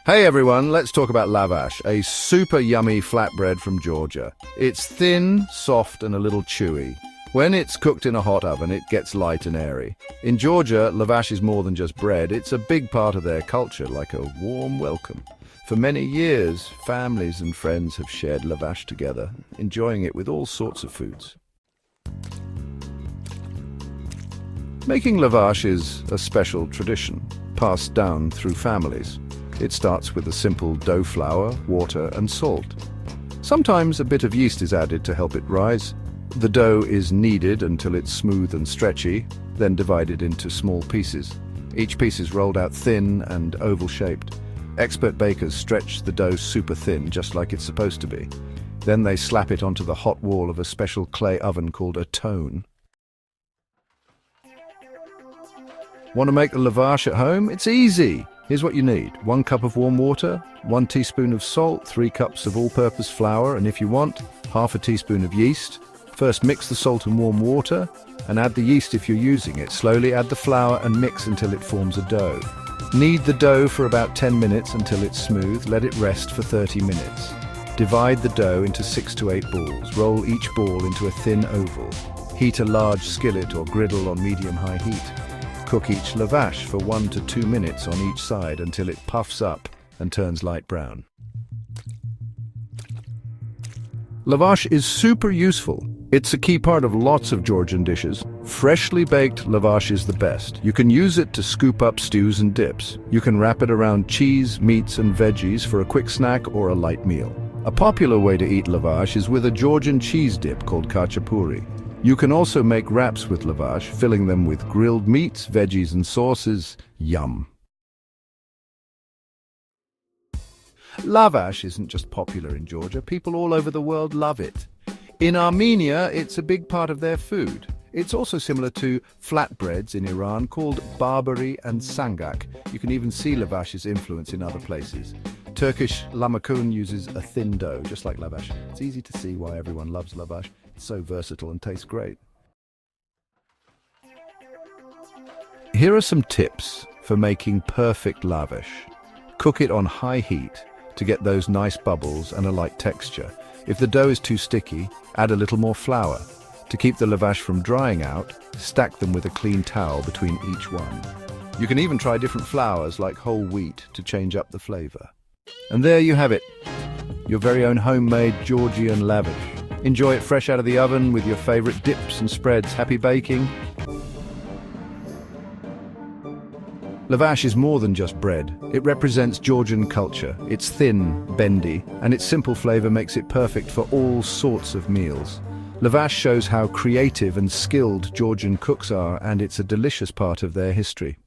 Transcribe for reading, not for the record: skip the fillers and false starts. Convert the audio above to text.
Hey everyone, let's talk about lavash, a super yummy flatbread from Georgia. It's thin, soft and a little chewy. When it's cooked in a hot oven, it gets light and airy. In Georgia, lavash is more than just bread, it's a big part of their culture, like a warm welcome. For many years, families and friends have shared lavash together, enjoying it with all sorts of foods. Making lavash is a special tradition, passed down through families. It starts with a simple dough flour, water and salt. Sometimes a bit of yeast is added to help it rise. The dough is kneaded until it's smooth and stretchy, then divided into small pieces. Each piece is rolled out thin and oval-shaped. Expert bakers stretch the dough super thin, just like it's supposed to be. Then they slap it onto the hot wall of a special clay oven called a tone. Want to make the lavash at home? It's easy! Here's what you need. 1 cup of warm water, 1 teaspoon of salt, 3 cups of all-purpose flour, and if you want, half a teaspoon of yeast. First mix the salt and warm water, and add the yeast if you're using it. Slowly add the flour and mix until it forms a dough. Knead the dough for about 10 minutes until it's smooth. Let it rest for 30 minutes. Divide the dough into 6 to 8 balls. Roll each ball into a thin oval. Heat a large skillet or griddle on medium-high heat. Cook each lavash for 1 to 2 minutes on each side until it puffs up and turns light brown. Lavash is super useful. It's a key part of lots of Georgian dishes. Freshly baked lavash is the best. You can use it to scoop up stews and dips. You can wrap it around cheese, meats and veggies for a quick snack or a light meal. A popular way to eat lavash is with a Georgian cheese dip called khachapuri. You can also make wraps with lavash, filling them with grilled meats, veggies and sauces. Yum! Lavash isn't just popular in Georgia, people all over the world love it. In Armenia, it's a big part of their food. It's also similar to flatbreads in Iran, called barbari and sangak. You can even see lavash's influence in other places. Turkish lahmacun uses a thin dough, just like lavash. It's easy to see why everyone loves lavash. It's so versatile and tastes great. Here are some tips for making perfect lavash. Cook it on high heat to get those nice bubbles and a light texture. If the dough is too sticky, add a little more flour. To keep the lavash from drying out, stack them with a clean towel between each one. You can even try different flours like whole wheat to change up the flavor. And there you have it, your very own homemade Georgian lavash. Enjoy it fresh out of the oven with your favorite dips and spreads. Happy baking! Lavash is more than just bread. It represents Georgian culture. It's thin, bendy, and its simple flavor makes it perfect for all sorts of meals. Lavash shows how creative and skilled Georgian cooks are, and it's a delicious part of their history.